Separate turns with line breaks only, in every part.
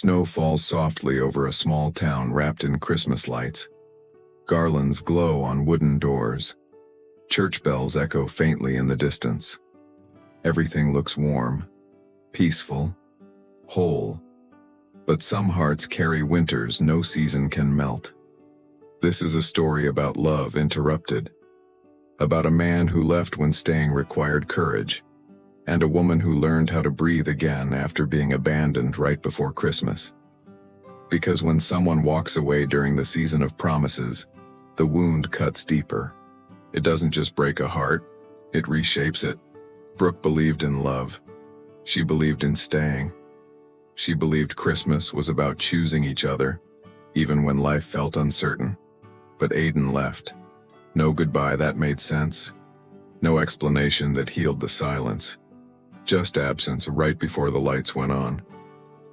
Snow falls softly over a small town wrapped in Christmas lights. Garlands glow on wooden doors. Church bells echo faintly in the distance. Everything looks warm, peaceful, whole. But some hearts carry winters no season can melt. This is a story about love interrupted, about a man who left when staying required courage, and a woman who learned how to breathe again after being abandoned right before Christmas. Because when someone walks away during the season of promises, the wound cuts deeper. It doesn't just break a heart, it reshapes it. Brooke believed in love. She believed in staying. She believed Christmas was about choosing each other, even when life felt uncertain. But Aiden left. No goodbye that made sense. No explanation that healed the silence. Just absence right before the lights went on.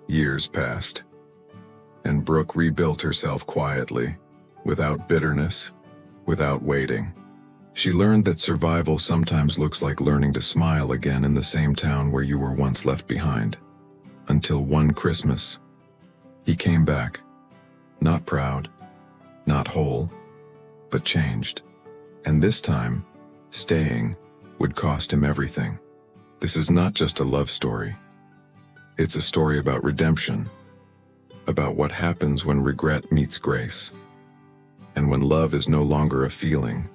Years passed. And Brooke rebuilt herself quietly, without bitterness, without waiting. She learned that survival sometimes looks like learning to smile again in the same town where you were once left behind. Until one Christmas, he came back. Not proud, not whole, but changed. And this time, staying would cost him everything. This is not just a love story. It's a story about redemption, about what happens when regret meets grace, and when love is no longer a feeling,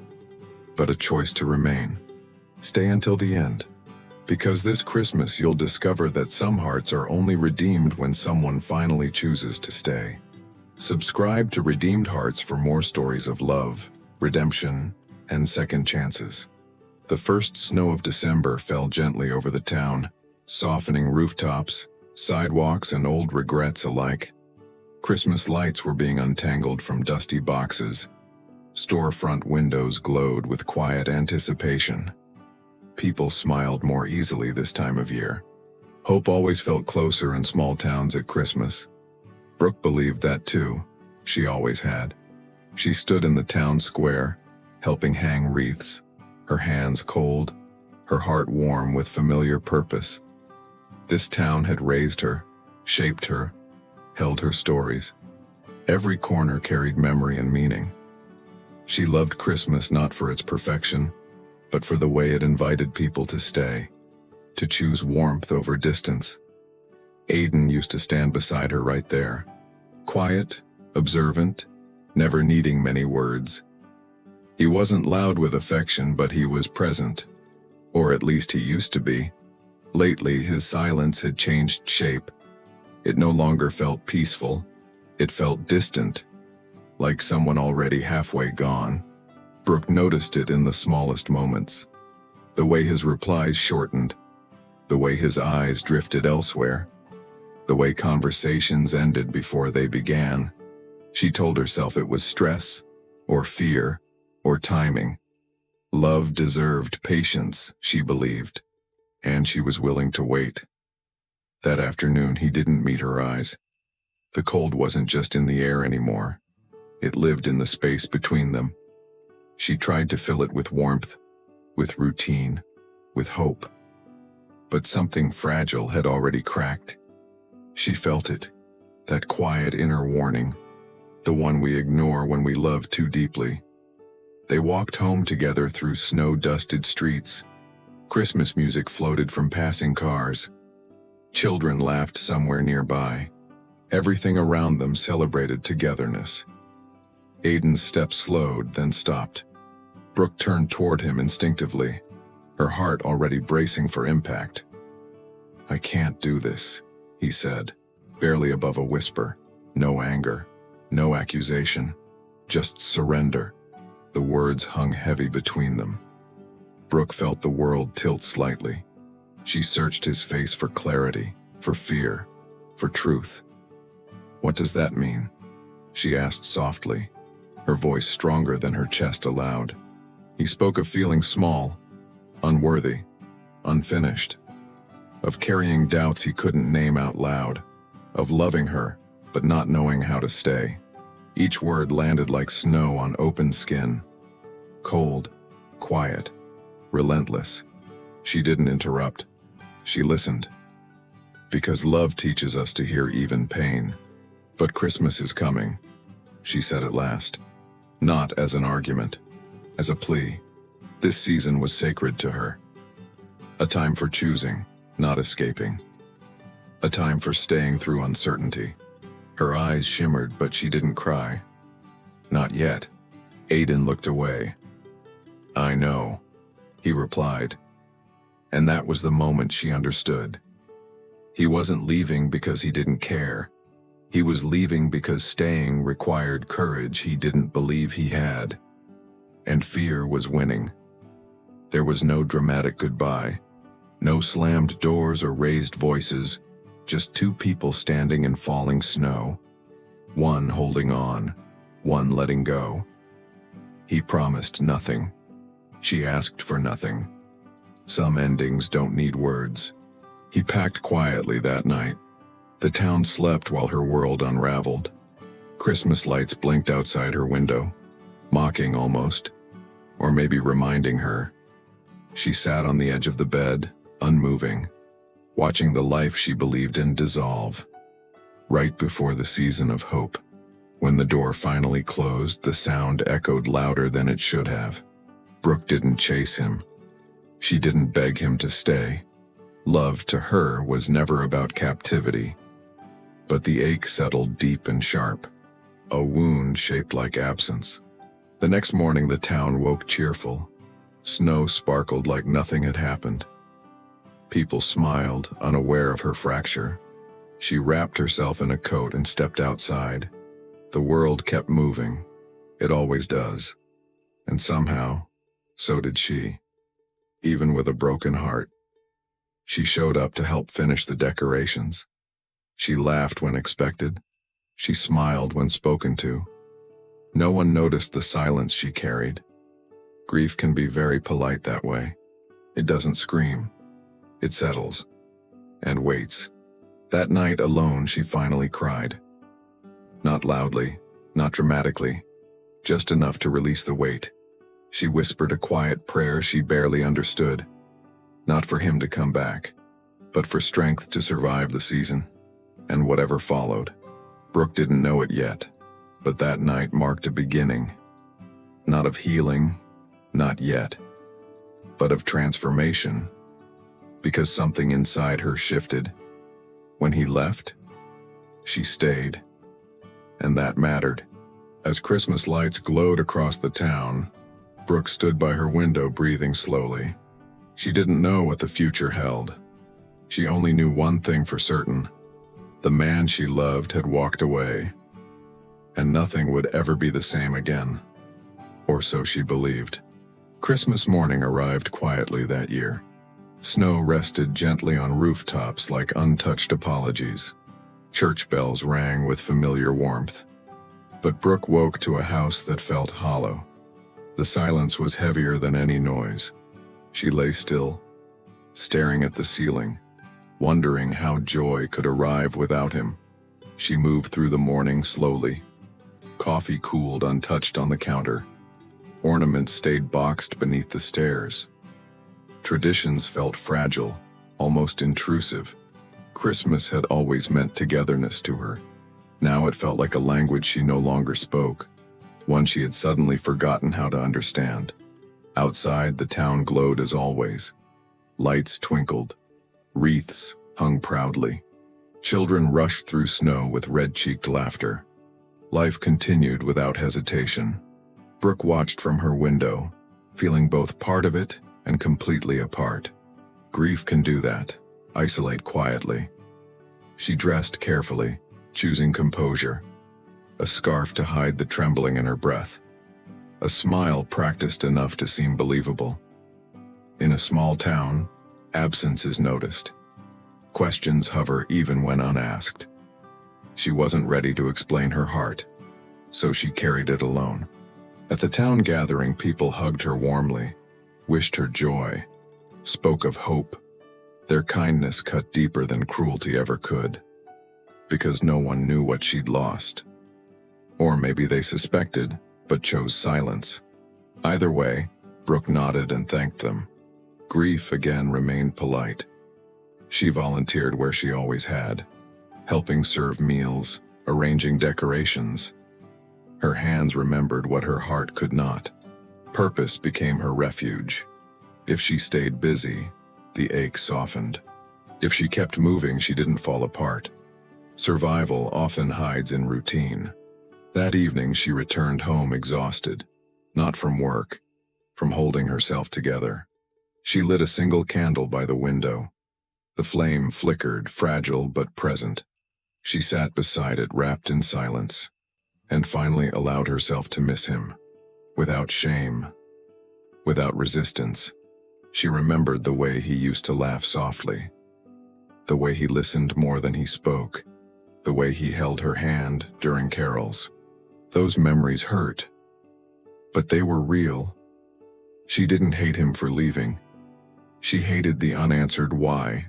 but a choice to remain. Stay until the end, because this Christmas you'll discover that some hearts are only redeemed when someone finally chooses to stay. Subscribe to Redeemed Hearts for more stories of love, redemption, and second chances. The first snow of December fell gently over the town, softening rooftops, sidewalks, and old regrets alike. Christmas lights were being untangled from dusty boxes. Storefront windows glowed with quiet anticipation. People smiled more easily this time of year. Hope always felt closer in small towns at Christmas. Brooke believed that too. She always had. She stood in the town square, helping hang wreaths, her hands cold, her heart warm with familiar purpose. This town had raised her, shaped her, held her stories. Every corner carried memory and meaning. She loved Christmas not for its perfection, but for the way it invited people to stay, to choose warmth over distance. Aiden used to stand beside her right there, quiet, observant, never needing many words. He wasn't loud with affection, but he was present, or at least he used to be. Lately, his silence had changed shape. It no longer felt peaceful. It felt distant, like someone already halfway gone. Brooke noticed it in the smallest moments. The way his replies shortened, the way his eyes drifted elsewhere, the way conversations ended before they began. She told herself it was stress, or fear, or timing. Love deserved patience, she believed, and she was willing to wait. That afternoon he didn't meet her eyes. The cold wasn't just in the air anymore. It lived in the space between them. She tried to fill it with warmth, with routine, with hope. But something fragile had already cracked. She felt it, that quiet inner warning, the one we ignore when we love too deeply. They walked home together through snow-dusted streets. Christmas music floated from passing cars. Children laughed somewhere nearby. Everything around them celebrated togetherness. Aiden's steps slowed, then stopped. Brooke turned toward him instinctively, her heart already bracing for impact. "I can't do this," he said, barely above a whisper. No anger, no accusation, just surrender. The words hung heavy between them. Brooke felt the world tilt slightly. She searched his face for clarity, for fear, for truth. "What does that mean?" she asked softly, her voice stronger than her chest allowed. He spoke of feeling small, unworthy, unfinished, of carrying doubts he couldn't name out loud, of loving her, but not knowing how to stay. Each word landed like snow on open skin. Cold, quiet, relentless. She didn't interrupt. She listened. Because love teaches us to hear even pain. But Christmas is coming, she said at last. Not as an argument, as a plea. This season was sacred to her. A time for choosing, not escaping. A time for staying through uncertainty. Her eyes shimmered, but she didn't cry. Not yet. Aiden looked away. I know, he replied. And that was the moment she understood. He wasn't leaving because he didn't care. He was leaving because staying required courage he didn't believe he had. And fear was winning. There was no dramatic goodbye. No slammed doors or raised voices. Just two people standing in falling snow. One holding on, one letting go. He promised nothing. She asked for nothing. Some endings don't need words. He packed quietly that night. The town slept while her world unraveled. Christmas lights blinked outside her window, mocking almost, or maybe reminding her. She sat on the edge of the bed, unmoving, watching the life she believed in dissolve. Right before the season of hope, when the door finally closed, the sound echoed louder than it should have. Brooke didn't chase him. She didn't beg him to stay. Love to her was never about captivity. But the ache settled deep and sharp, a wound shaped like absence. The next morning the town woke cheerful. Snow sparkled like nothing had happened. People smiled, unaware of her fracture. She wrapped herself in a coat and stepped outside. The world kept moving. It always does. And somehow, so did she. Even with a broken heart. She showed up to help finish the decorations. She laughed when expected. She smiled when spoken to. No one noticed the silence she carried. Grief can be very polite that way. It doesn't scream. It settles. And waits. That night alone she finally cried. Not loudly, not dramatically, just enough to release the weight. She whispered a quiet prayer she barely understood. Not for him to come back, but for strength to survive the season, and whatever followed. Brooke didn't know it yet, but that night marked a beginning. Not of healing, not yet, but of transformation, because something inside her shifted. When he left, she stayed, and that mattered. As Christmas lights glowed across the town, Brooke stood by her window breathing slowly. She didn't know what the future held. She only knew one thing for certain. The man she loved had walked away, and nothing would ever be the same again. Or so she believed. Christmas morning arrived quietly that year. Snow rested gently on rooftops like untouched apologies. Church bells rang with familiar warmth. But Brooke woke to a house that felt hollow. The silence was heavier than any noise. She lay still, staring at the ceiling, wondering how joy could arrive without him. She moved through the morning slowly. Coffee cooled untouched on the counter. Ornaments stayed boxed beneath the stairs. Traditions felt fragile, almost intrusive. Christmas had always meant togetherness to her. Now it felt like a language she no longer spoke, one she had suddenly forgotten how to understand. Outside, the town glowed as always. Lights twinkled. Wreaths hung proudly. Children rushed through snow with red-cheeked laughter. Life continued without hesitation. Brooke watched from her window, feeling both part of it and completely apart. Grief can do that, isolate quietly. She dressed carefully, choosing composure. A scarf to hide the trembling in her breath. A smile practiced enough to seem believable. In a small town, absence is noticed. Questions hover even when unasked. She wasn't ready to explain her heart, so she carried it alone. At the town gathering, people hugged her warmly, wished her joy, spoke of hope. Their kindness cut deeper than cruelty ever could, because no one knew what she'd lost. Or maybe they suspected, but chose silence. Either way, Brooke nodded and thanked them. Grief again remained polite. She volunteered where she always had, helping serve meals, arranging decorations. Her hands remembered what her heart could not. Purpose became her refuge. If she stayed busy, the ache softened. If she kept moving, she didn't fall apart. Survival often hides in routine. That evening, she returned home exhausted, not from work, from holding herself together. She lit a single candle by the window. The flame flickered, fragile but present. She sat beside it, wrapped in silence, and finally allowed herself to miss him. Without shame, without resistance. She remembered the way he used to laugh softly, the way he listened more than he spoke, the way he held her hand during carols. Those memories hurt, but they were real. She didn't hate him for leaving. She hated the unanswered why,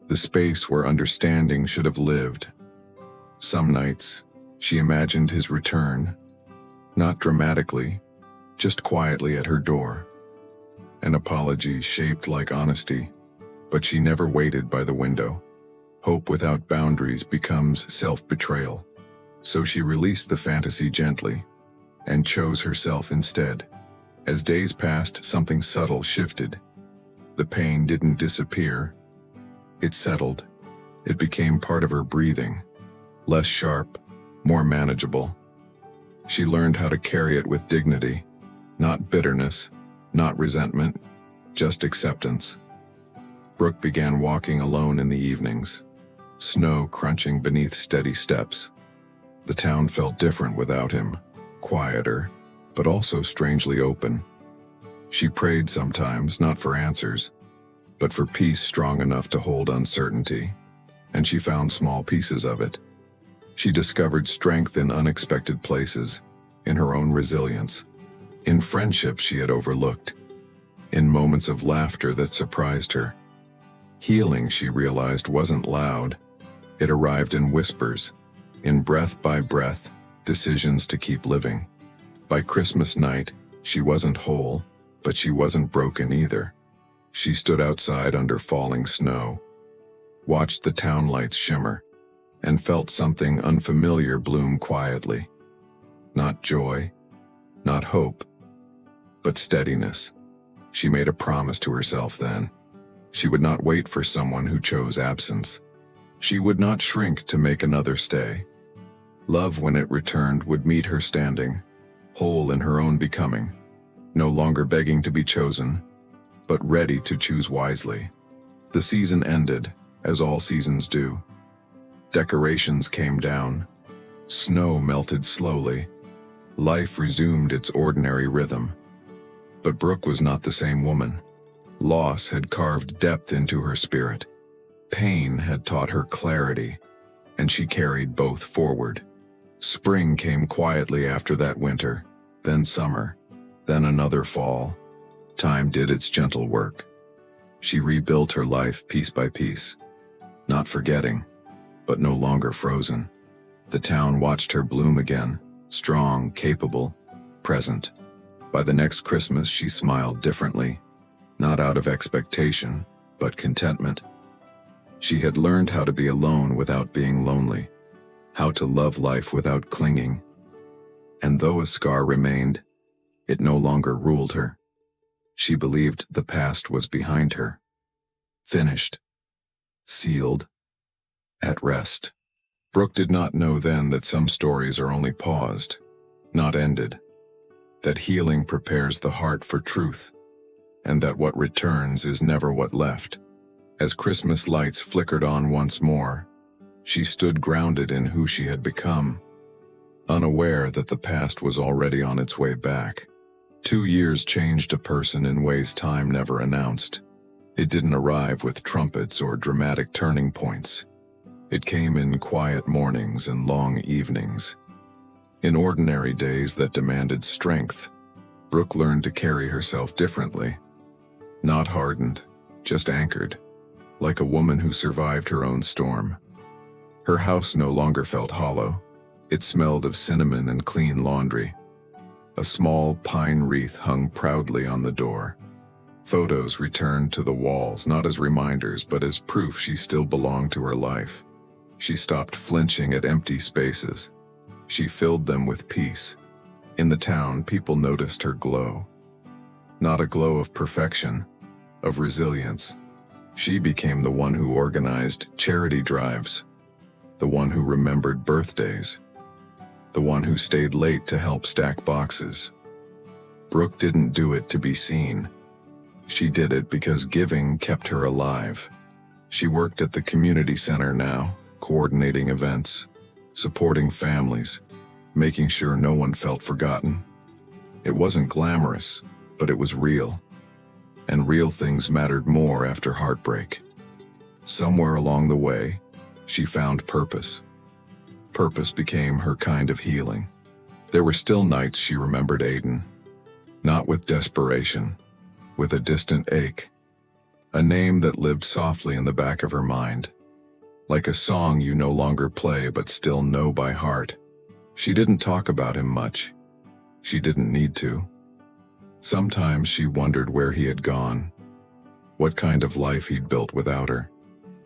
the space where understanding should have lived. Some nights, she imagined his return, not dramatically, just quietly at her door. An apology shaped like honesty, but she never waited by the window. Hope without boundaries becomes self-betrayal. So she released the fantasy gently, and chose herself instead. As days passed, something subtle shifted. The pain didn't disappear. It settled. It became part of her breathing, less sharp, more manageable. She learned how to carry it with dignity, not bitterness, not resentment, just acceptance. Brooke began walking alone in the evenings, snow crunching beneath steady steps. The town felt different without him, quieter, but also strangely open. She prayed sometimes, not for answers, but for peace strong enough to hold uncertainty, and she found small pieces of it. She discovered strength in unexpected places, in her own resilience, in friendships she had overlooked, in moments of laughter that surprised her. Healing, she realized, wasn't loud. It arrived in whispers, in breath by breath, decisions to keep living. By Christmas night, she wasn't whole, but she wasn't broken either. She stood outside under falling snow, watched the town lights shimmer, and felt something unfamiliar bloom quietly. Not joy, not hope, but steadiness. She made a promise to herself then. She would not wait for someone who chose absence. She would not shrink to make another stay. Love, when it returned, would meet her standing, whole in her own becoming, no longer begging to be chosen, but ready to choose wisely. The season ended, as all seasons do. Decorations came down. Snow melted slowly. Life resumed its ordinary rhythm. But Brooke was not the same woman. Loss had carved depth into her spirit. Pain had taught her clarity, and she carried both forward. Spring came quietly after that winter, then summer, then another fall. Time did its gentle work. She rebuilt her life piece by piece, not forgetting, but no longer frozen. The town watched her bloom again, strong, capable, present. By the next Christmas, she smiled differently, not out of expectation, but contentment. She had learned how to be alone without being lonely, how to love life without clinging. And though a scar remained, it no longer ruled her. She believed the past was behind her, finished, sealed, at rest. Brooke did not know then that some stories are only paused, not ended, that healing prepares the heart for truth, and that what returns is never what left. As Christmas lights flickered on once more, she stood grounded in who she had become, unaware that the past was already on its way back. 2 years changed a person in ways time never announced. It didn't arrive with trumpets or dramatic turning points. It came in quiet mornings and long evenings. In ordinary days that demanded strength, Brooke learned to carry herself differently. Not hardened, just anchored, like a woman who survived her own storm. Her house no longer felt hollow. It smelled of cinnamon and clean laundry. A small pine wreath hung proudly on the door. Photos returned to the walls, not as reminders, but as proof she still belonged to her life. She stopped flinching at empty spaces. She filled them with peace. In the town, people noticed her glow. Not a glow of perfection, of resilience. She became the one who organized charity drives, the one who remembered birthdays, the one who stayed late to help stack boxes. Brooke didn't do it to be seen. She did it because giving kept her alive. She worked at the community center now, coordinating events, supporting families, making sure no one felt forgotten. It wasn't glamorous, but it was real. And real things mattered more after heartbreak. Somewhere along the way, she found purpose. Purpose became her kind of healing. There were still nights she remembered Aiden. Not with desperation, with a distant ache. A name that lived softly in the back of her mind. Like a song you no longer play but still know by heart. She didn't talk about him much. She didn't need to. Sometimes she wondered where he had gone. What kind of life he'd built without her.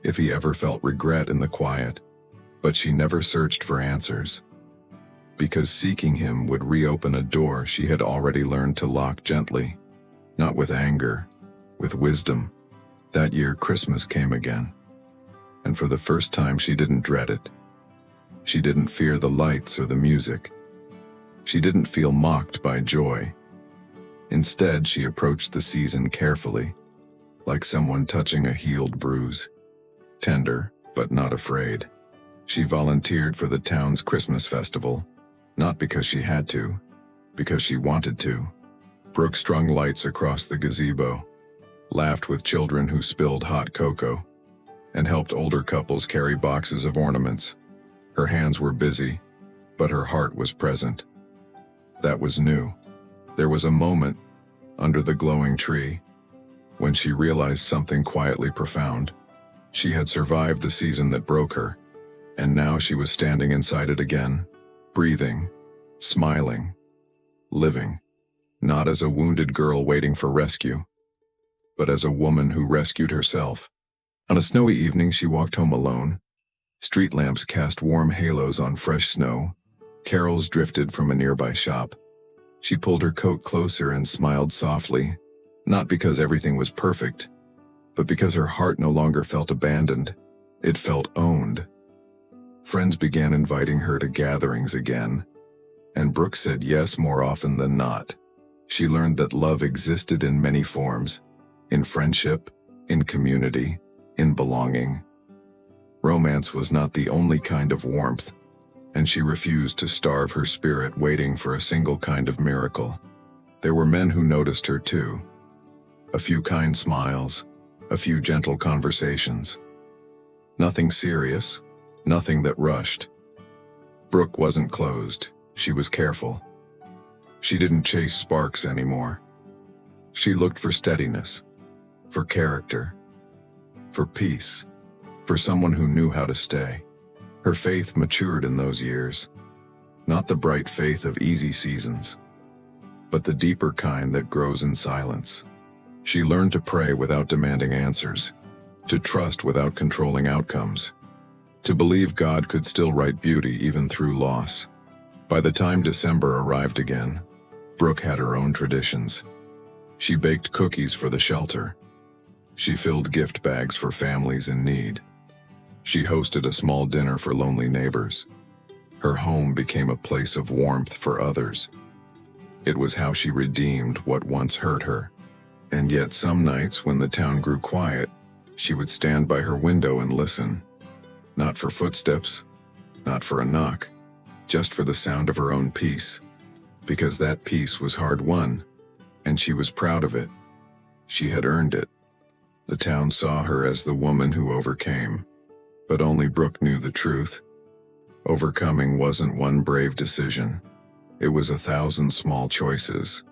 If he ever felt regret in the quiet. But she never searched for answers. Because seeking him would reopen a door she had already learned to lock gently. Not with anger, with wisdom. That year Christmas came again. And for the first time she didn't dread it. She didn't fear the lights or the music. She didn't feel mocked by joy. Instead, she approached the season carefully, like someone touching a healed bruise. Tender, but not afraid. She volunteered for the town's Christmas festival, not because she had to, because she wanted to. Brooke strung lights across the gazebo, laughed with children who spilled hot cocoa, and helped older couples carry boxes of ornaments. Her hands were busy, but her heart was present. That was new. There was a moment, under the glowing tree, when she realized something quietly profound. She had survived the season that broke her, and now she was standing inside it again, breathing, smiling, living, not as a wounded girl waiting for rescue, but as a woman who rescued herself. On a snowy evening, she walked home alone. Street lamps cast warm halos on fresh snow. Carols drifted from a nearby shop. She pulled her coat closer and smiled softly, not because everything was perfect, but because her heart no longer felt abandoned. It felt owned. Friends began inviting her to gatherings again, and Brooke said yes more often than not. She learned that love existed in many forms, in friendship, in community, in belonging. Romance was not the only kind of warmth, and she refused to starve her spirit waiting for a single kind of miracle. There were men who noticed her too. A few kind smiles, a few gentle conversations. Nothing serious, nothing that rushed. Brooke wasn't closed, she was careful. She didn't chase sparks anymore. She looked for steadiness, for character, for peace, for someone who knew how to stay. Her faith matured in those years. Not the bright faith of easy seasons, but the deeper kind that grows in silence. She learned to pray without demanding answers, to trust without controlling outcomes, to believe God could still write beauty even through loss. By the time December arrived again, Brooke had her own traditions. She baked cookies for the shelter. She filled gift bags for families in need. She hosted a small dinner for lonely neighbors. Her home became a place of warmth for others. It was how she redeemed what once hurt her. And yet some nights when the town grew quiet, she would stand by her window and listen. Not for footsteps, not for a knock, just for the sound of her own peace. Because that peace was hard-won, and she was proud of it. She had earned it. The town saw her as the woman who overcame. But only Brooke knew the truth. Overcoming wasn't one brave decision. It was 1,000 small choices.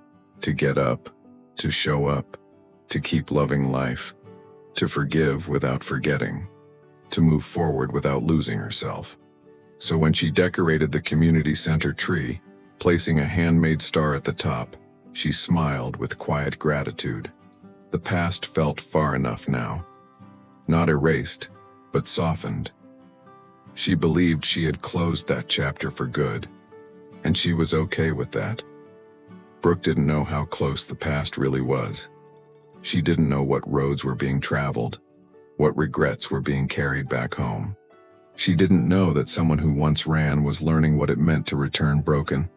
To get up, to show up, to keep loving life, to forgive without forgetting, to move forward without losing herself. So when she decorated the community center tree, placing a handmade star at the top, she smiled with quiet gratitude. The past felt far enough now. Not erased, but softened. She believed she had closed that chapter for good, and she was okay with that. Brooke didn't know how close the past really was. She didn't know what roads were being traveled, what regrets were being carried back home. She didn't know that someone who once ran was learning what it meant to return broken.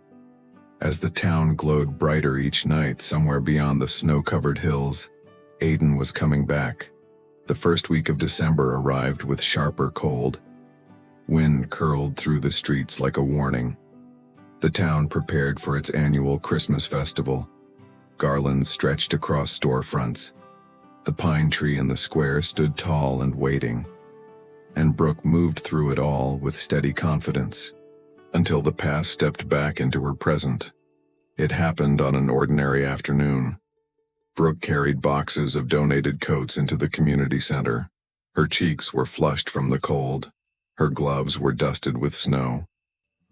As the town glowed brighter each night somewhere beyond the snow-covered hills, Aiden was coming back. The first week of December arrived with sharper cold. Wind curled through the streets like a warning. The town prepared for its annual Christmas festival. Garlands stretched across storefronts. The pine tree in the square stood tall and waiting. And Brooke moved through it all with steady confidence, until the past stepped back into her present. It happened on an ordinary afternoon. Brooke carried boxes of donated coats into the community center. Her cheeks were flushed from the cold. Her gloves were dusted with snow.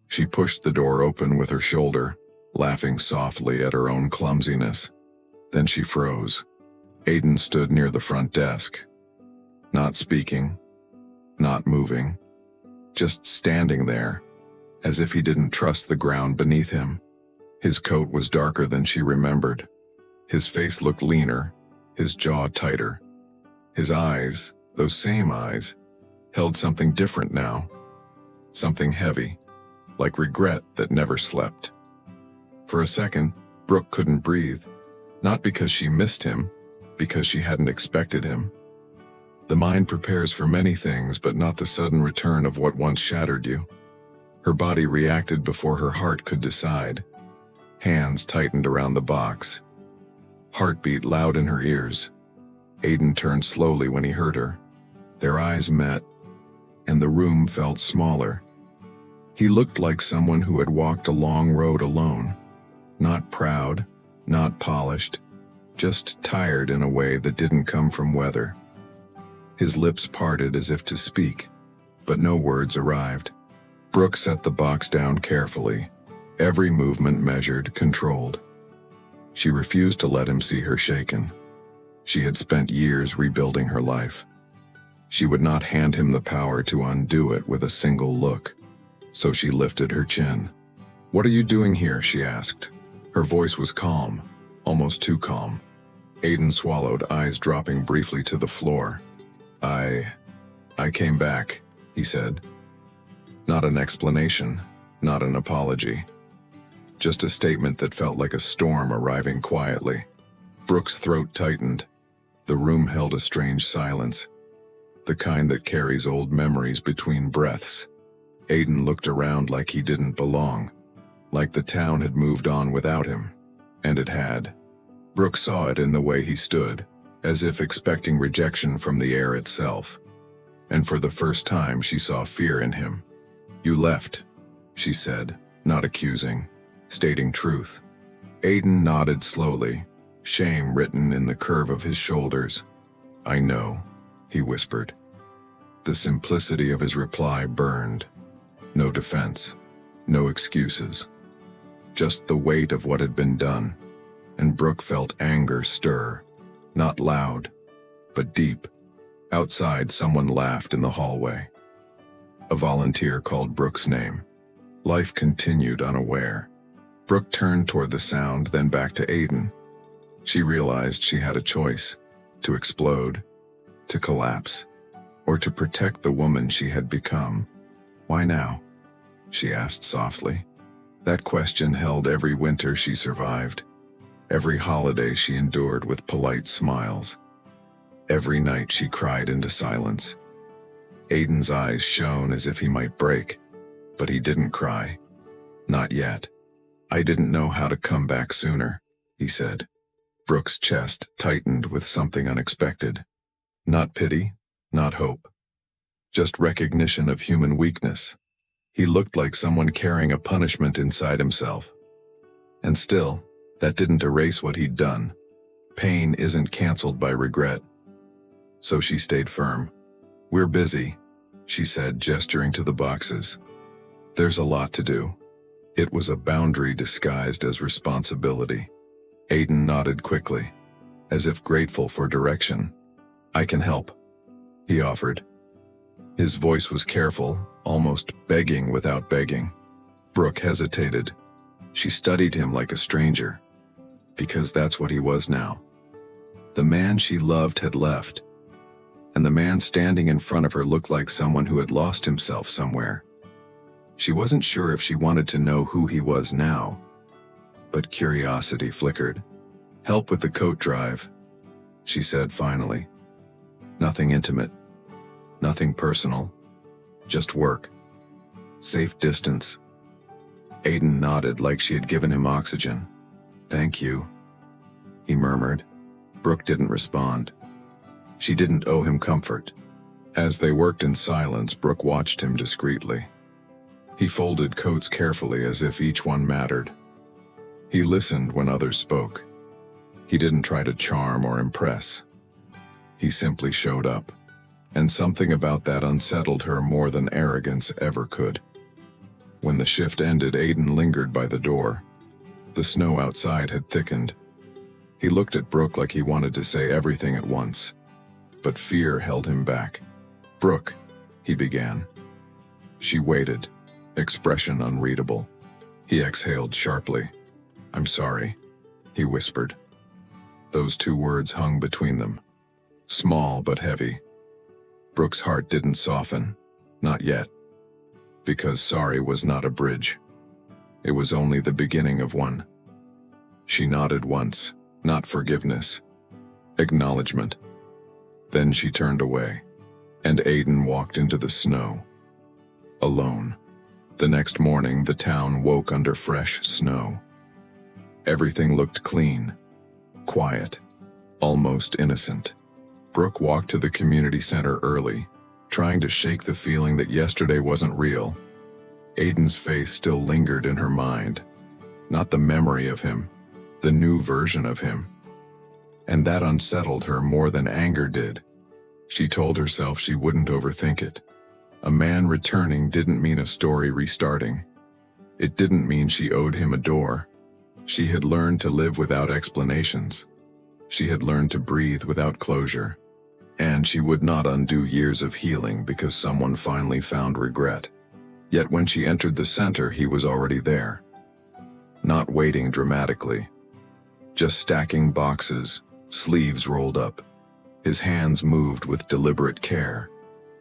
She pushed the door open with her shoulder, laughing softly at her own clumsiness. Then she froze. Aiden stood near the front desk. Not speaking, not moving, just standing there, as if he didn't trust the ground beneath him. His coat was darker than she remembered. His face looked leaner, his jaw tighter. His eyes, those same eyes, held something different now. Something heavy, like regret that never slept. For a second, Brooke couldn't breathe, not because she missed him, because she hadn't expected him. The mind prepares for many things, but not the sudden return of what once shattered you. Her body reacted before her heart could decide. Hands tightened around the box. Heartbeat loud in her ears. Aiden turned slowly when he heard her. Their eyes met, and the room felt smaller. He looked like someone who had walked a long road alone. Not proud, not polished, just tired in a way that didn't come from weather. His lips parted as if to speak, but no words arrived. Brooke set the box down carefully, every movement measured, controlled. She refused to let him see her shaken. She had spent years rebuilding her life. She would not hand him the power to undo it with a single look. So she lifted her chin. "What are you doing here?" she asked. Her voice was calm, almost too calm. Aiden swallowed, eyes dropping briefly to the floor. I came back," he said. Not an explanation, not an apology. Just a statement that felt like a storm arriving quietly. Brooke's throat tightened. The room held a strange silence, the kind that carries old memories between breaths. Aiden looked around like he didn't belong, like the town had moved on without him, and it had. Brooke saw it in the way he stood, as if expecting rejection from the air itself. And for the first time she saw fear in him. "You left," she said, not accusing, stating truth. Aiden nodded slowly, shame written in the curve of his shoulders. "I know," he whispered. The simplicity of his reply burned. No defense, no excuses. Just the weight of what had been done, and Brooke felt anger stir, not loud, but deep. Outside, someone laughed in the hallway. A volunteer called Brooke's name. Life continued unaware. Brooke turned toward the sound, then back to Aiden. She realized she had a choice: to explode, to collapse, or to protect the woman she had become. "Why now?" she asked softly. That question held every winter she survived, every holiday she endured with polite smiles, every night she cried into silence. Aiden's eyes shone as if he might break, but he didn't cry. Not yet. "I didn't know how to come back sooner," he said. Brooke's chest tightened with something unexpected. Not pity, not hope. Just recognition of human weakness. He looked like someone carrying a punishment inside himself. And still, that didn't erase what he'd done. Pain isn't canceled by regret. So she stayed firm. "We're busy," she said, gesturing to the boxes. "There's a lot to do." It was a boundary disguised as responsibility. Aiden nodded quickly. as if grateful for direction. "I can help," he offered. His voice was careful, almost begging without begging. Brooke hesitated. She studied him like a stranger, because that's what he was now. The man she loved had left, and the man standing in front of her looked like someone who had lost himself somewhere. She wasn't sure if she wanted to know who he was now, but curiosity flickered. "Help with the coat drive," she said finally. "Nothing intimate, nothing personal, just work. Safe distance." Aiden nodded like she had given him oxygen. "Thank you," he murmured. Brooke didn't respond. She didn't owe him comfort. As they worked in silence, Brooke watched him discreetly. He folded coats carefully as if each one mattered. He listened when others spoke. He didn't try to charm or impress. He simply showed up, and something about that unsettled her more than arrogance ever could. When the shift ended, Aiden lingered by the door. The snow outside had thickened. He looked at Brooke like he wanted to say everything at once, but fear held him back. "Brooke," he began. She waited, expression unreadable. He exhaled sharply. "I'm sorry," he whispered. Those two words hung between them, small but heavy. Brooke's heart didn't soften, not yet, because sorry was not a bridge. It was only the beginning of one. She nodded once, not forgiveness, acknowledgement. Then she turned away, and Aiden walked into the snow, alone. The next morning, the town woke under fresh snow. Everything looked clean, quiet, almost innocent. Brooke walked to the community center early, trying to shake the feeling that yesterday wasn't real. Aiden's face still lingered in her mind, not the memory of him, the new version of him. And that unsettled her more than anger did. She told herself she wouldn't overthink it. A man returning didn't mean a story restarting. It didn't mean she owed him a door. She had learned to live without explanations. She had learned to breathe without closure. And she would not undo years of healing because someone finally found regret. Yet when she entered the center, he was already there. Not waiting dramatically, just stacking boxes, sleeves rolled up. His hands moved with deliberate care.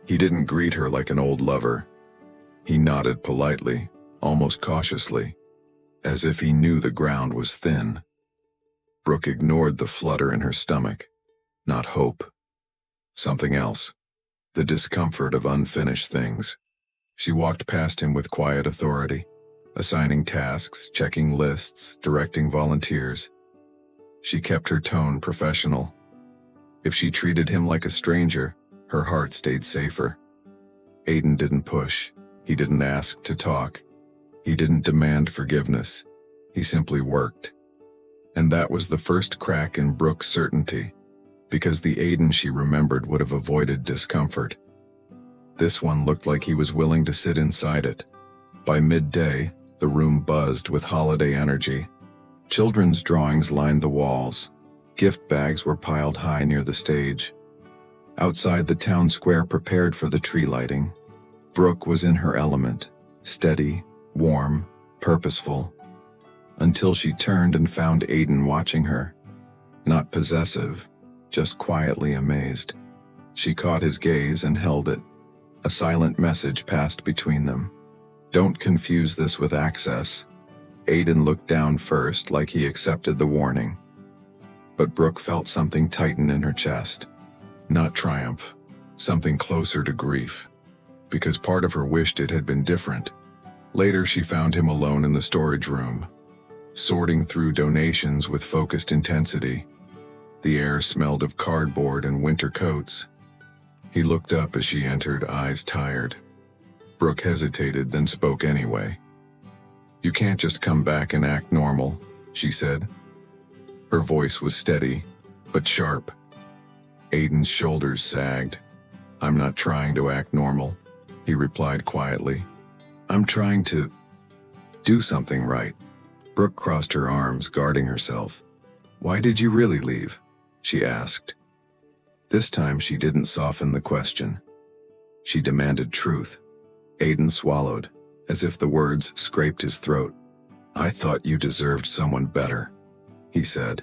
He didn't greet her like an old lover. He nodded politely, almost cautiously, as if he knew the ground was thin. Brooke ignored the flutter in her stomach. Not hope. Something else. The discomfort of unfinished things. She walked past him with quiet authority, assigning tasks, checking lists, directing volunteers. She kept her tone professional. If she treated him like a stranger, her heart stayed safer. Aiden didn't push. He didn't ask to talk. He didn't demand forgiveness. He simply worked. And that was the first crack in Brooke's certainty, because the Aiden she remembered would have avoided discomfort. This one looked like he was willing to sit inside it. By midday, the room buzzed with holiday energy. Children's drawings lined the walls. Gift bags were piled high near the stage. Outside, the town square prepared for the tree lighting. Brooke was in her element, steady, warm, purposeful, until she turned and found Aiden watching her. Not possessive, just quietly amazed. She caught his gaze and held it. A silent message passed between them. "Don't confuse this with access." Aiden looked down first, like he accepted the warning. But Brooke felt something tighten in her chest. Not triumph, something closer to grief. Because part of her wished it had been different. Later, she found him alone in the storage room, sorting through donations with focused intensity. The air smelled of cardboard and winter coats. He looked up as she entered, eyes tired. Brooke hesitated, then spoke anyway. "You can't just come back and act normal," she said. Her voice was steady, but sharp. Aiden's shoulders sagged. "I'm not trying to act normal," he replied quietly. "I'm trying to do something right." Brooke crossed her arms, guarding herself. "Why did you really leave?" she asked. This time she didn't soften the question. She demanded truth. Aiden swallowed, as if the words scraped his throat. I thought you deserved someone better, he said.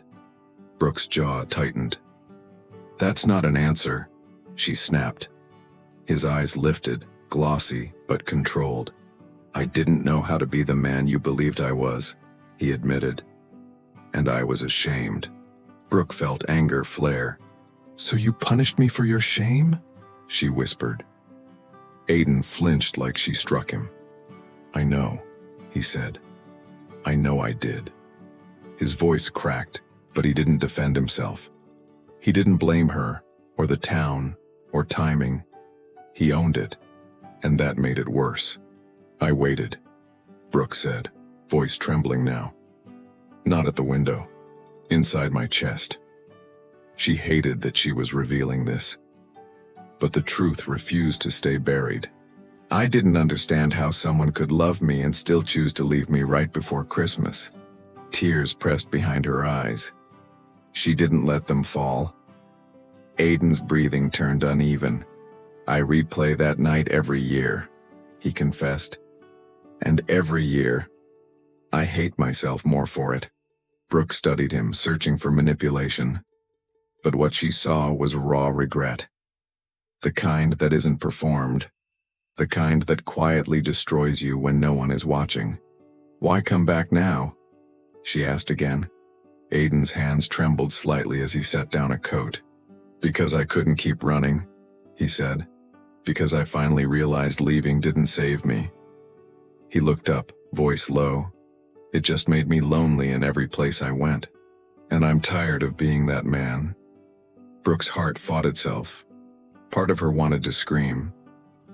Brooke's jaw tightened. That's not an answer, she snapped. His eyes lifted, glossy but controlled. I didn't know how to be the man you believed I was, he admitted. And I was ashamed. Brooke felt anger flare. So you punished me for your shame? She whispered. Aiden flinched like she struck him. I know, he said. I know I did. His voice cracked, but he didn't defend himself. He didn't blame her, or the town, or timing. He owned it, and that made it worse. I waited, Brooke said, voice trembling now. Not at the window, inside my chest. She hated that she was revealing this. But the truth refused to stay buried. I didn't understand how someone could love me and still choose to leave me right before Christmas. Tears pressed behind her eyes. She didn't let them fall. Aiden's breathing turned uneven. I replay that night every year, he confessed. And every year, I hate myself more for it. Brooke studied him, searching for manipulation. But what she saw was raw regret. The kind that isn't performed. The kind that quietly destroys you when no one is watching. Why come back now? She asked again. Aiden's hands trembled slightly as he set down a coat. Because I couldn't keep running, he said. Because I finally realized leaving didn't save me. He looked up, voice low. It just made me lonely in every place I went. And I'm tired of being that man. Brooke's heart fought itself. Part of her wanted to scream.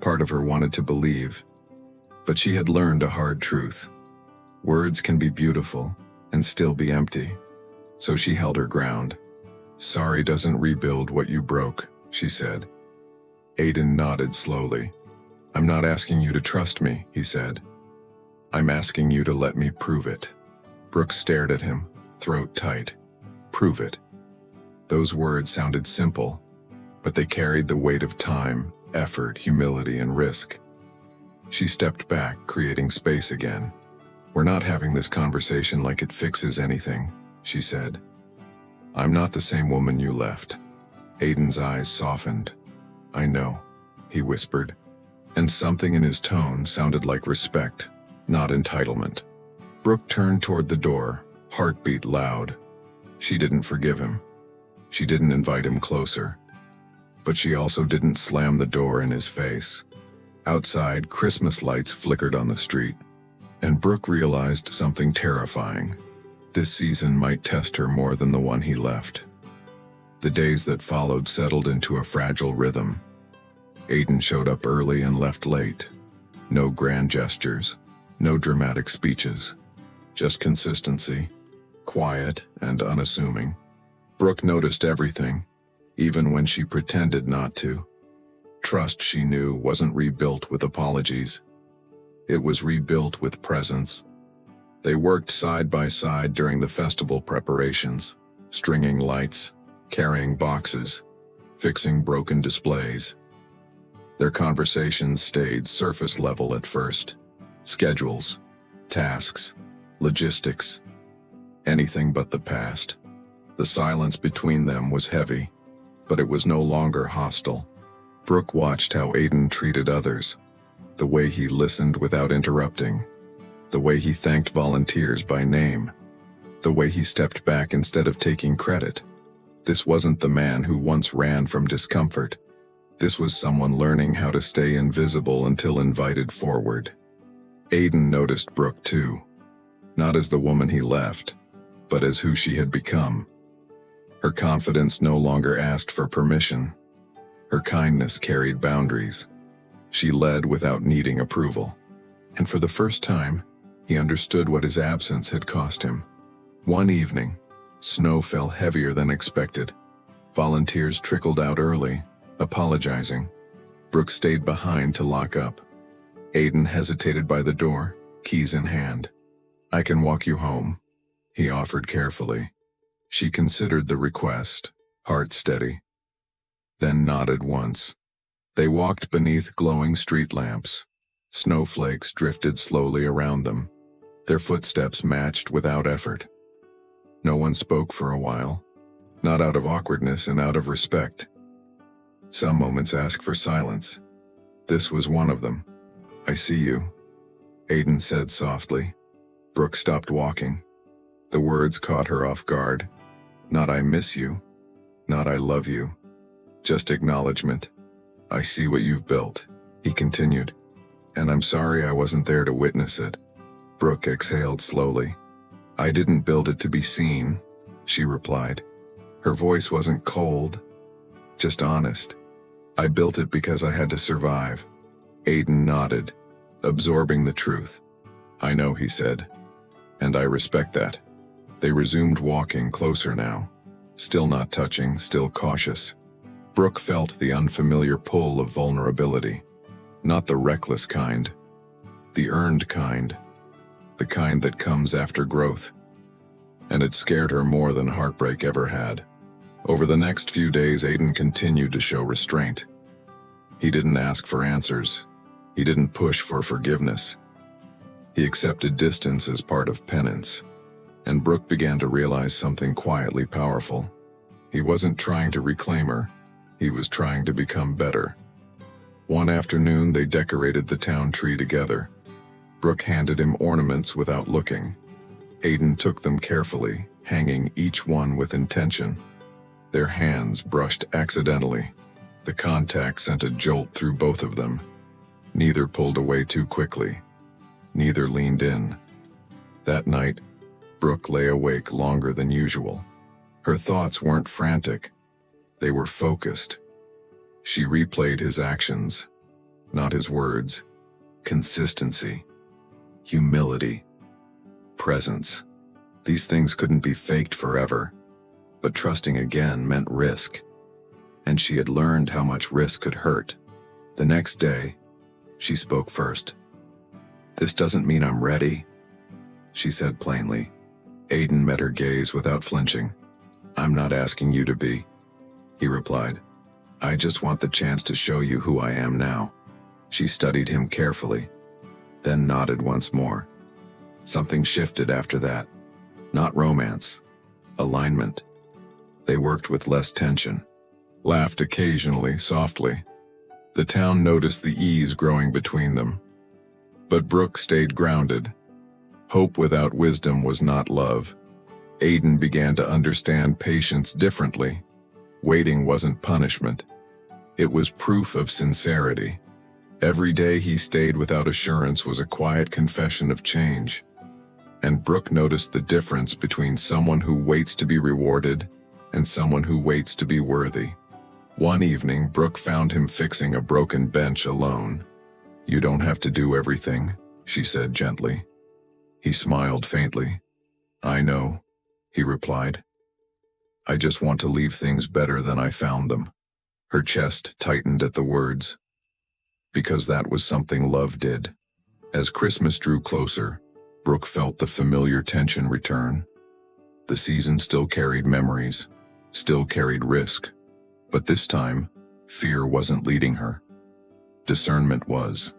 Part of her wanted to believe. But she had learned a hard truth. Words can be beautiful and still be empty. So she held her ground. Sorry doesn't rebuild what you broke, she said. Aiden nodded slowly. I'm not asking you to trust me, he said. I'm asking you to let me prove it. Brooke stared at him, throat tight. Prove it. Those words sounded simple, but they carried the weight of time, effort, humility, and risk. She stepped back, creating space again. We're not having this conversation like it fixes anything, she said. I'm not the same woman you left. Aiden's eyes softened. I know, he whispered, and something in his tone sounded like respect, not entitlement. Brooke turned toward the door, heartbeat loud. She didn't forgive him. She didn't invite him closer. But she also didn't slam the door in his face. Outside, Christmas lights flickered on the street, and Brooke realized something terrifying. This season might test her more than the one he left. The days that followed settled into a fragile rhythm. Aiden showed up early and left late. No grand gestures, no dramatic speeches, just consistency, quiet and unassuming. Brooke noticed everything, even when she pretended not to. Trust, she knew, wasn't rebuilt with apologies. It was rebuilt with presence. They worked side by side during the festival preparations, stringing lights, carrying boxes, fixing broken displays. Their conversations stayed surface level at first. Schedules, tasks, logistics, anything but the past. The silence between them was heavy, but it was no longer hostile. Brooke watched how Aiden treated others, the way he listened without interrupting, the way he thanked volunteers by name, the way he stepped back instead of taking credit. This wasn't the man who once ran from discomfort. This was someone learning how to stay invisible until invited forward. Aiden noticed Brooke too, not as the woman he left, but as who she had become. Her confidence no longer asked for permission. Her kindness carried boundaries. She led without needing approval. And for the first time, he understood what his absence had cost him. One evening, snow fell heavier than expected. Volunteers trickled out early, apologizing. Brooke stayed behind to lock up. Aiden hesitated by the door, keys in hand. I can walk you home, he offered carefully. She considered the request, heart steady, then nodded once. They walked beneath glowing street lamps. Snowflakes drifted slowly around them. Their footsteps matched without effort. No one spoke for a while, not out of awkwardness and out of respect. Some moments ask for silence. This was one of them. "I see you," Aiden said softly. Brooke stopped walking. The words caught her off guard. Not "I miss you," not "I love you," just acknowledgement. "I see what you've built," he continued, "and I'm sorry I wasn't there to witness it." Brooke exhaled slowly. "I didn't build it to be seen," she replied. Her voice wasn't cold, just honest. "I built it because I had to survive." Aiden nodded, absorbing the truth. "I know," he said, "and I respect that." They resumed walking closer now, still not touching, still cautious. Brooke felt the unfamiliar pull of vulnerability. Not the reckless kind, the earned kind, the kind that comes after growth. And it scared her more than heartbreak ever had. Over the next few days, Aiden continued to show restraint. He didn't ask for answers. He didn't push for forgiveness. He accepted distance as part of penance. And Brooke began to realize something quietly powerful. He wasn't trying to reclaim her. He was trying to become better. One afternoon, they decorated the town tree together. Brooke handed him ornaments without looking. Aiden took them carefully, hanging each one with intention. Their hands brushed accidentally. The contact sent a jolt through both of them. Neither pulled away too quickly. Neither leaned in. That night, Brooke lay awake longer than usual. Her thoughts weren't frantic. They were focused. She replayed his actions, not his words. Consistency, humility, presence. These things couldn't be faked forever, but trusting again meant risk. And she had learned how much risk could hurt. The next day, she spoke first. "This doesn't mean I'm ready," she said plainly. Aiden met her gaze without flinching. "I'm not asking you to be," he replied. "I just want the chance to show you who I am now." She studied him carefully, then nodded once more. Something shifted after that. Not romance, alignment. They worked with less tension, laughed occasionally, softly. The town noticed the ease growing between them. But Brooke stayed grounded. Hope without wisdom was not love. Aiden began to understand patience differently. Waiting wasn't punishment. It was proof of sincerity. Every day he stayed without assurance was a quiet confession of change. And Brooke noticed the difference between someone who waits to be rewarded and someone who waits to be worthy. One evening, Brooke found him fixing a broken bench alone. "You don't have to do everything," she said gently. He smiled faintly. "I know," he replied. "I just want to leave things better than I found them." Her chest tightened at the words. Because that was something love did. As Christmas drew closer, Brooke felt the familiar tension return. The season still carried memories, still carried risk. But this time, fear wasn't leading her. Discernment was.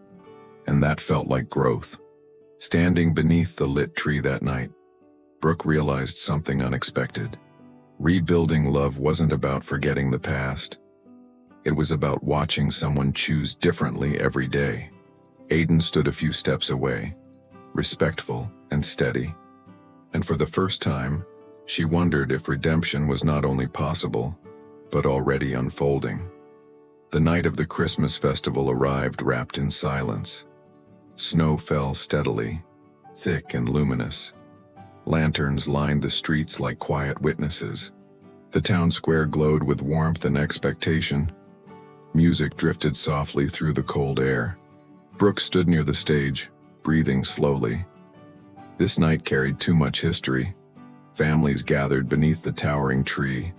And that felt like growth. Standing beneath the lit tree that night, Brooke realized something unexpected. Rebuilding love wasn't about forgetting the past. It was about watching someone choose differently every day. Aiden stood a few steps away, respectful and steady. And for the first time, she wondered if redemption was not only possible, but already unfolding. The night of the Christmas festival arrived wrapped in silence. Snow fell steadily, thick and luminous. Lanterns lined the streets like quiet witnesses. The town square glowed with warmth and expectation. Music drifted softly through the cold air. Brooke stood near the stage, breathing slowly. This night carried too much history. Families gathered beneath the towering tree.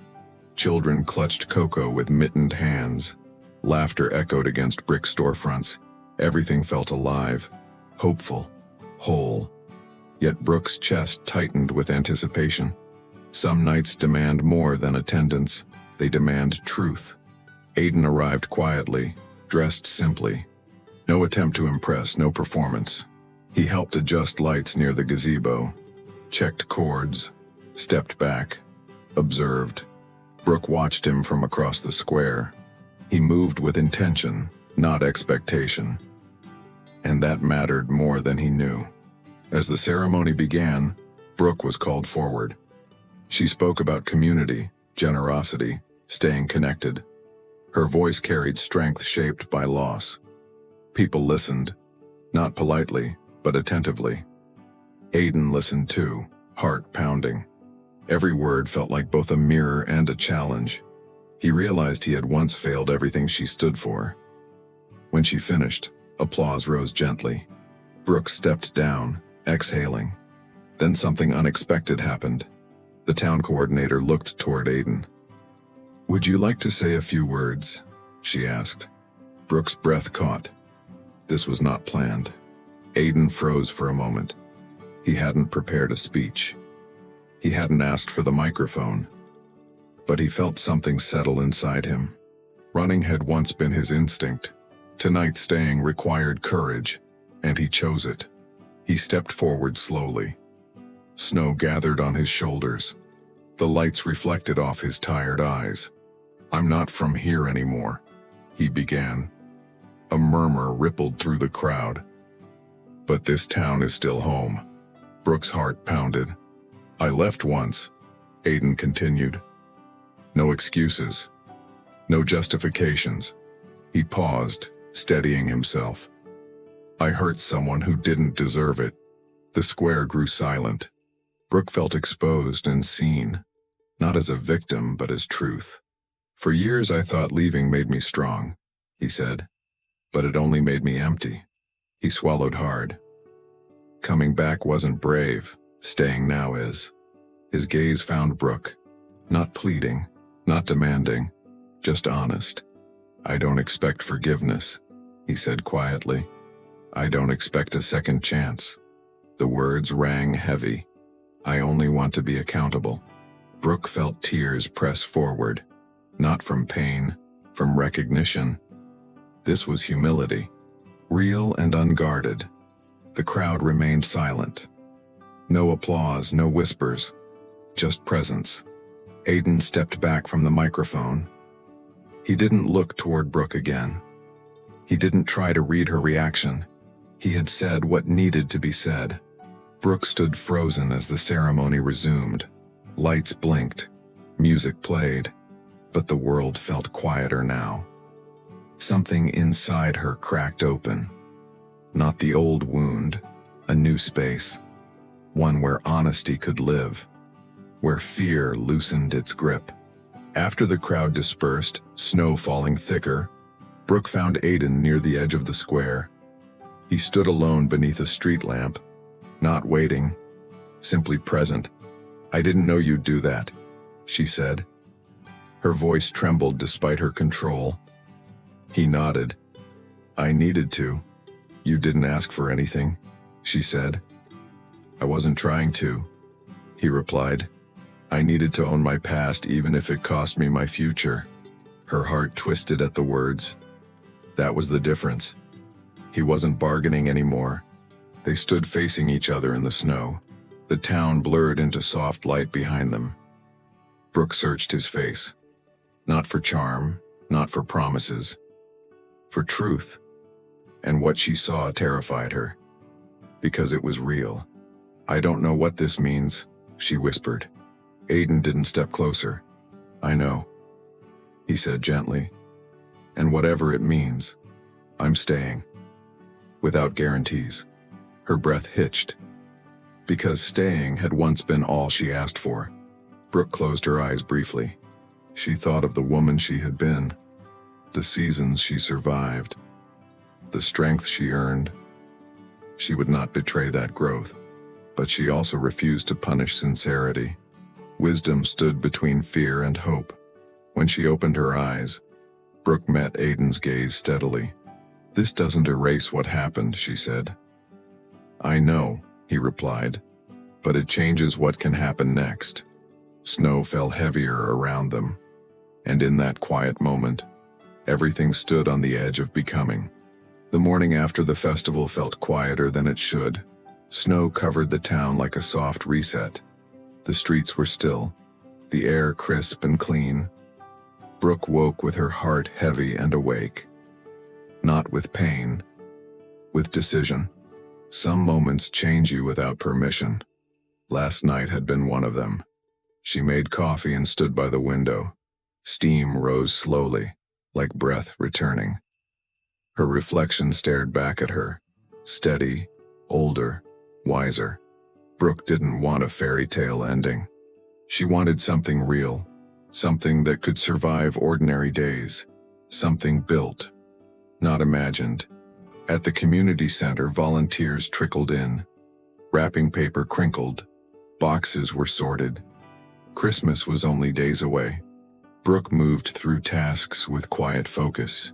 Children clutched cocoa with mittened hands. Laughter echoed against brick storefronts. Everything felt alive, hopeful, whole. Yet Brooke's chest tightened with anticipation. Some nights demand more than attendance. They demand truth. Aiden arrived quietly, dressed simply. No attempt to impress, no performance. He helped adjust lights near the gazebo, checked cords, stepped back, observed. Brooke watched him from across the square. He moved with intention, not expectation. And that mattered more than he knew. As the ceremony began, Brooke was called forward. She spoke about community, generosity, staying connected. Her voice carried strength shaped by loss. People listened, not politely, but attentively. Aiden listened too, heart pounding. Every word felt like both a mirror and a challenge. He realized he had once failed everything she stood for. When she finished, applause rose gently. Brooke stepped down, exhaling. Then something unexpected happened. The town coordinator looked toward Aiden. "Would you like to say a few words?" she asked. Brooke's breath caught. This was not planned. Aiden froze for a moment. He hadn't prepared a speech. He hadn't asked for the microphone. But he felt something settle inside him. Running had once been his instinct. Tonight staying required courage, and he chose it. He stepped forward slowly. Snow gathered on his shoulders. The lights reflected off his tired eyes. "I'm not from here anymore," he began. A murmur rippled through the crowd. "But this town is still home." Brooke's heart pounded. "I left once," Aiden continued. "No excuses. No justifications." He paused, steadying himself. "I hurt someone who didn't deserve it." The square grew silent. Brooke felt exposed and seen, not as a victim but as truth. "For years I thought leaving made me strong," he said. "But it only made me empty." He swallowed hard. Coming back wasn't brave, staying now is. His gaze found Brooke. Not pleading, not demanding, just honest. "I don't expect forgiveness," he said quietly. "I don't expect a second chance." The words rang heavy. "I only want to be accountable." Brooke felt tears press forward. Not from pain, from recognition. This was humility, real and unguarded. The crowd remained silent. No applause, no whispers, just presence. Aiden stepped back from the microphone. He didn't look toward Brooke again. He didn't try to read her reaction. He had said what needed to be said. Brooke stood frozen as the ceremony resumed. Lights blinked. Music played. But the world felt quieter now. Something inside her cracked open. Not the old wound, a new space. One where honesty could live. Where fear loosened its grip. After the crowd dispersed, snow falling thicker, Brooke found Aiden near the edge of the square. He stood alone beneath a street lamp, not waiting, simply present. "I didn't know you'd do that," she said. Her voice trembled despite her control. He nodded. "I needed to. You didn't ask for anything," she said. "I wasn't trying to," he replied. "I needed to own my past even if it cost me my future." Her heart twisted at the words. That was the difference. He wasn't bargaining anymore. They stood facing each other in the snow. The town blurred into soft light behind them. Brooke searched his face. Not for charm, not for promises. For truth. And what she saw terrified her. Because it was real. "I don't know what this means," she whispered. Aiden didn't step closer. "I know," he said gently. "And whatever it means, I'm staying." Without guarantees. Her breath hitched. Because staying had once been all she asked for. Brooke closed her eyes briefly. She thought of the woman she had been, the seasons she survived, the strength she earned. She would not betray that growth, but she also refused to punish sincerity. Wisdom stood between fear and hope. When she opened her eyes, Brooke met Aiden's gaze steadily. "This doesn't erase what happened," she said. "I know," he replied, "but it changes what can happen next." Snow fell heavier around them. And in that quiet moment, everything stood on the edge of becoming. The morning after the festival felt quieter than it should. Snow covered the town like a soft reset. The streets were still, the air crisp and clean. Brooke woke with her heart heavy and awake. Not with pain, with decision. Some moments change you without permission. Last night had been one of them. She made coffee and stood by the window. Steam rose slowly, like breath returning. Her reflection stared back at her, steady, older, wiser. Brooke didn't want a fairy tale ending. She wanted something real, something that could survive ordinary days, something built, not imagined. At the community center, volunteers trickled in. Wrapping paper crinkled. Boxes were sorted. Christmas was only days away. Brooke moved through tasks with quiet focus.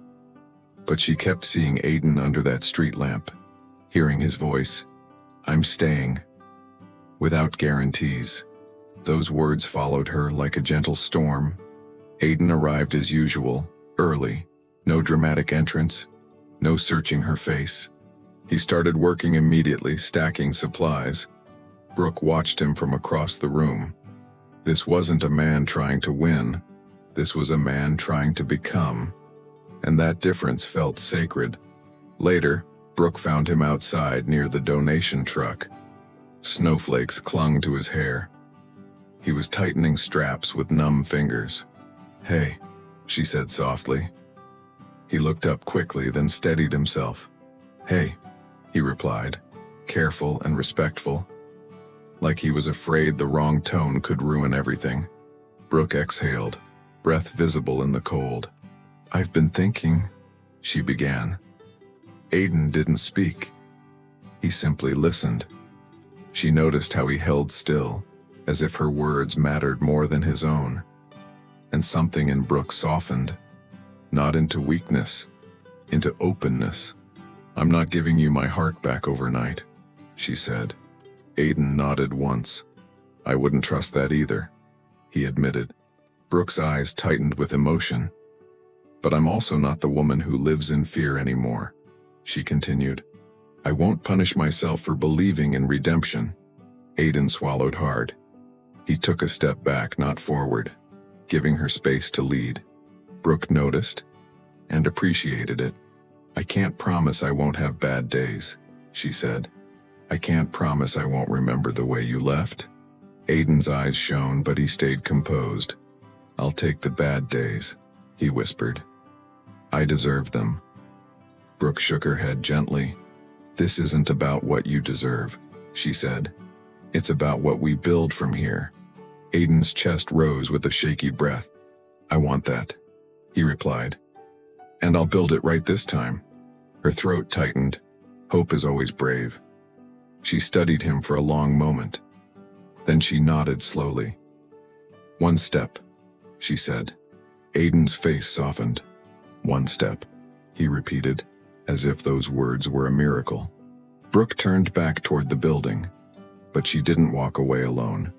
But she kept seeing Aiden under that street lamp, hearing his voice, "I'm staying." Without guarantees. Those words followed her like a gentle storm. Aiden arrived as usual, early. No dramatic entrance, no searching her face. He started working immediately, stacking supplies. Brooke watched him from across the room. This wasn't a man trying to win. This was a man trying to become. And that difference felt sacred. Later, Brooke found him outside near the donation truck. Snowflakes clung to his hair. He was tightening straps with numb fingers. "Hey," she said softly. He looked up quickly, then steadied himself. "Hey," he replied, careful and respectful, like he was afraid the wrong tone could ruin everything. Brooke exhaled, breath visible in the cold. "I've been thinking," she began. Aiden didn't speak. He simply listened. She noticed how he held still, as if her words mattered more than his own. And something in Brooke softened. Not into weakness, into openness. "I'm not giving you my heart back overnight," she said. Aiden nodded once. "I wouldn't trust that either," he admitted. Brooke's eyes tightened with emotion. "But I'm also not the woman who lives in fear anymore," she continued. "I won't punish myself for believing in redemption." Aiden swallowed hard. He took a step back, not forward, giving her space to lead. Brooke noticed and appreciated it. "I can't promise I won't have bad days," she said. "I can't promise I won't remember the way you left." Aiden's eyes shone, but he stayed composed. "I'll take the bad days," he whispered. "I deserve them." Brooke shook her head gently. "This isn't about what you deserve," she said. "It's about what we build from here." Aiden's chest rose with a shaky breath. "I want that," he replied. "And I'll build it right this time." Her throat tightened. Hope is always brave. She studied him for a long moment. Then she nodded slowly. "One step," she said. Aiden's face softened. "One step," he repeated, as if those words were a miracle. Brooke turned back toward the building, but she didn't walk away alone.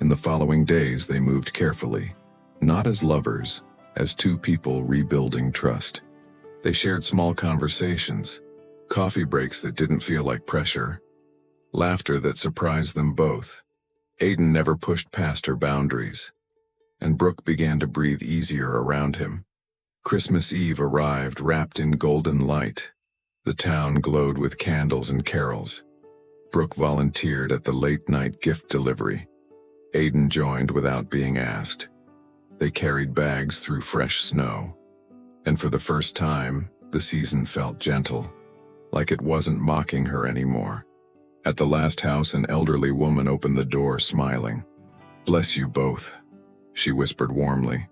In the following days, they moved carefully, not as lovers, as two people rebuilding trust. They shared small conversations, coffee breaks that didn't feel like pressure, laughter that surprised them both. Aiden never pushed past her boundaries, and Brooke began to breathe easier around him. Christmas Eve arrived wrapped in golden light. The town glowed with candles and carols. Brooke volunteered at the late-night gift delivery. Aiden joined without being asked. They carried bags through fresh snow. And for the first time, the season felt gentle, like it wasn't mocking her anymore. At the last house, an elderly woman opened the door, smiling. "Bless you both," she whispered warmly.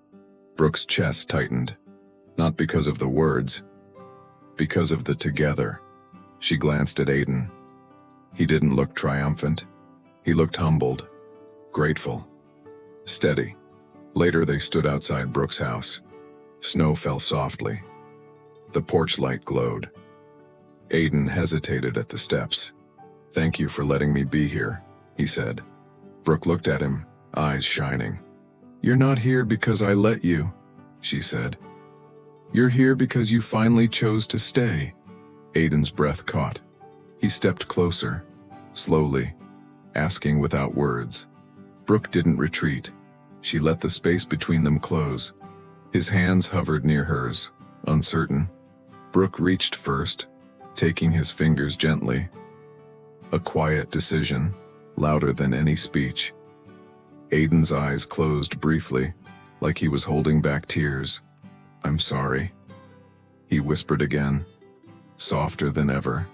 Brooke's chest tightened, not because of the words, because of the together. She glanced at Aiden. He didn't look triumphant. He looked humbled, grateful, steady. Later they stood outside Brooke's house. Snow fell softly. The porch light glowed. Aiden hesitated at the steps. "Thank you for letting me be here," he said. Brooke looked at him, eyes shining. "You're not here because I let you," she said. "You're here because you finally chose to stay." Aiden's breath caught. He stepped closer, slowly, asking without words. Brooke didn't retreat. She let the space between them close. His hands hovered near hers, uncertain. Brooke reached first, taking his fingers gently. A quiet decision, louder than any speech. Aiden's eyes closed briefly, like he was holding back tears. "I'm sorry," he whispered again, softer than ever.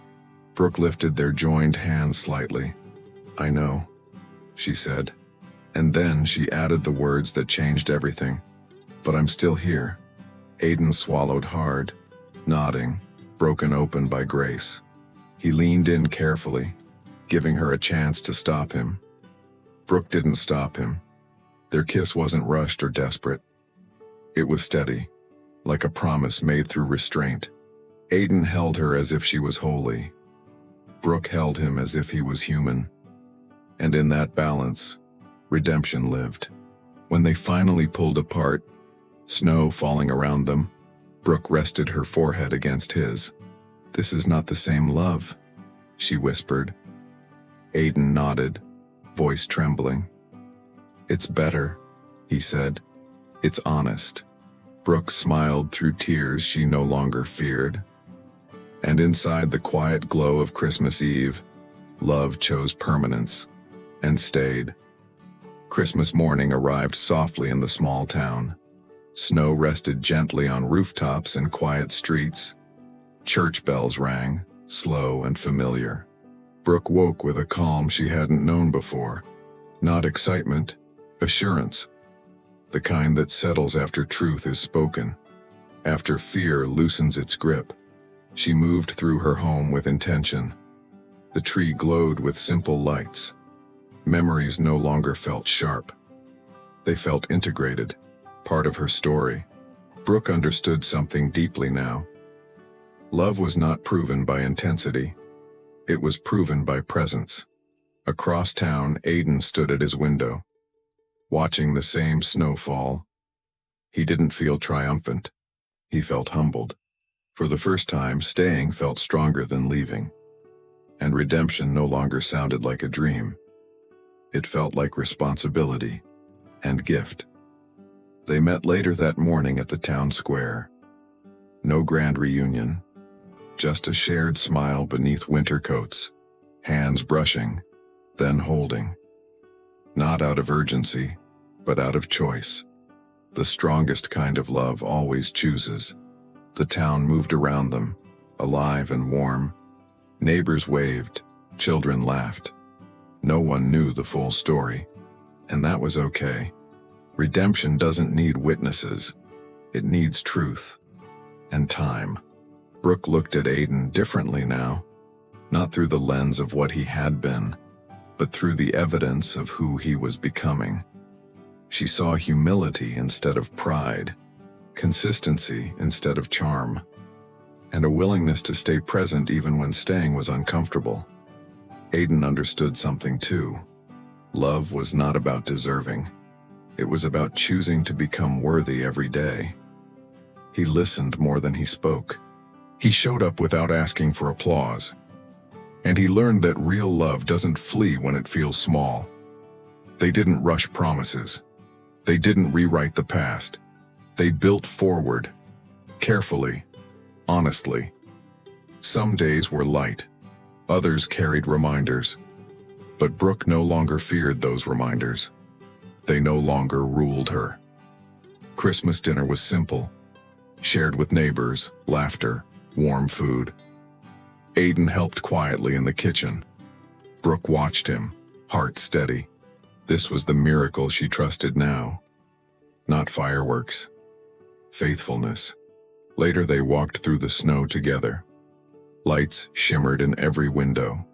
Brooke lifted their joined hands slightly. "I know," she said. And then she added the words that changed everything. "But I'm still here." Aiden swallowed hard, nodding, broken open by grace. He leaned in carefully, giving her a chance to stop him. Brooke didn't stop him. Their kiss wasn't rushed or desperate. It was steady, like a promise made through restraint. Aiden held her as if she was holy. Brooke held him as if he was human. And in that balance, redemption lived. When they finally pulled apart, snow falling around them, Brooke rested her forehead against his. "This is not the same love," she whispered. Aiden nodded, voice trembling. "It's better," he said. "It's honest." Brooke smiled through tears she no longer feared. And inside the quiet glow of Christmas Eve, love chose permanence and stayed. Christmas morning arrived softly in the small town. Snow rested gently on rooftops and quiet streets. Church bells rang, slow and familiar. Brooke woke with a calm she hadn't known before. Not excitement, assurance. The kind that settles after truth is spoken, after fear loosens its grip. She moved through her home with intention. The tree glowed with simple lights. Memories no longer felt sharp. They felt integrated, part of her story. Brooke understood something deeply now. Love was not proven by intensity. It was proven by presence. Across town, Aiden stood at his window, watching the same snowfall. He didn't feel triumphant. He felt humbled. For the first time, staying felt stronger than leaving. And redemption no longer sounded like a dream. It felt like responsibility and gift. They met later that morning at the town square. No grand reunion, just a shared smile beneath winter coats, hands brushing, then holding. Not out of urgency, but out of choice. The strongest kind of love always chooses. The town moved around them, alive and warm. Neighbors waved, children laughed. No one knew the full story, and that was okay. Redemption doesn't need witnesses. It needs truth and time. Brooke looked at Aiden differently now, not through the lens of what he had been, but through the evidence of who he was becoming. She saw humility instead of pride, consistency instead of charm, and a willingness to stay present even when staying was uncomfortable. Aiden understood something too. Love was not about deserving. It was about choosing to become worthy every day. He listened more than he spoke. He showed up without asking for applause. And he learned that real love doesn't flee when it feels small. They didn't rush promises. They didn't rewrite the past. They built forward, carefully, honestly. Some days were light. Others carried reminders. But Brooke no longer feared those reminders. They no longer ruled her. Christmas dinner was simple, shared with neighbors, laughter, warm food. Aiden helped quietly in the kitchen. Brooke watched him, heart steady. This was the miracle she trusted now. Not fireworks. Faithfulness. Later they walked through the snow together. Lights shimmered in every window.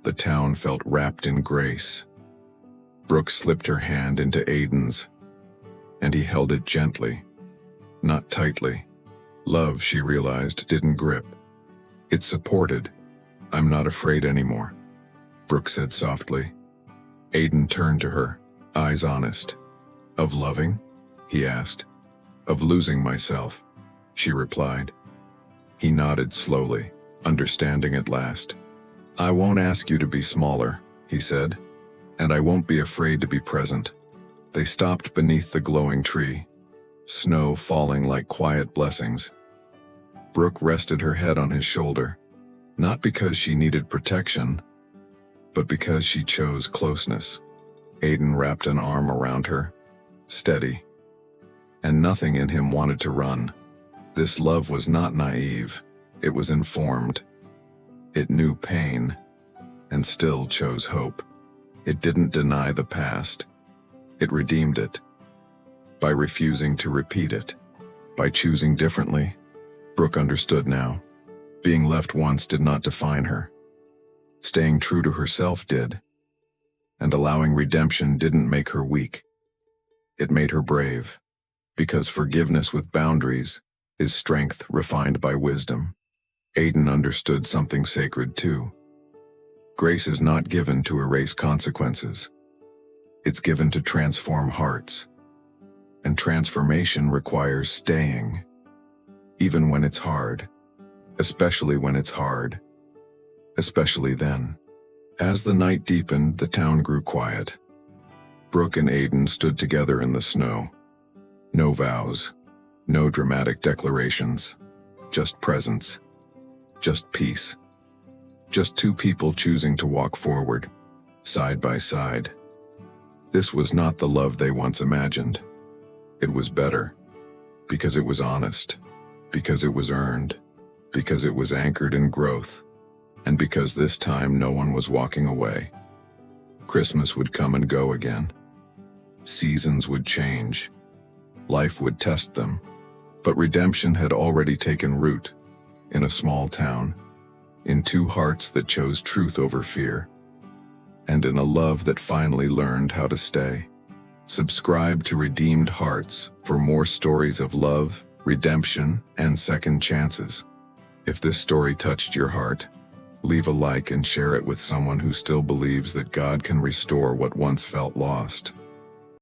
The town felt wrapped in grace. Brooke slipped her hand into Aiden's, and he held it gently, not tightly. Love, she realized, didn't grip. It supported. "I'm not afraid anymore," Brooke said softly. Aiden turned to her, eyes honest. "Of loving?" he asked. Of losing myself, she replied. He nodded slowly, understanding at last. I won't ask you to be smaller, he said, and I won't be afraid to be present. They stopped beneath the glowing tree, snow falling like quiet blessings. Brooke rested her head on his shoulder, not because she needed protection, but because she chose closeness. Aiden wrapped an arm around her, steady, and nothing in him wanted to run. This love was not naive, it was informed. It knew pain, and still chose hope. It didn't deny the past, it redeemed it. By refusing to repeat it, by choosing differently. Brooke understood now. Being left once did not define her. Staying true to herself did. And allowing redemption didn't make her weak. It made her brave. Because forgiveness with boundaries is strength refined by wisdom. Aiden understood something sacred too. Grace is not given to erase consequences. It's given to transform hearts. And transformation requires staying. Even when it's hard. Especially when it's hard. Especially then. As the night deepened, the town grew quiet. Brooke and Aiden stood together in the snow. No vows. No dramatic declarations. Just presence. Just peace. Just two people choosing to walk forward, side by side. This was not the love they once imagined. It was better. Because it was honest. Because it was earned. Because it was anchored in growth. And because this time no one was walking away. Christmas would come and go again. Seasons would change. Life would test them. But redemption had already taken root. In a small town. In two hearts that chose truth over fear. And in a love that finally learned how to stay. Subscribe to Redeemed Hearts for more stories of love, redemption, and second chances. If this story touched your heart, leave a like and share it with someone who still believes that God can restore what once felt lost.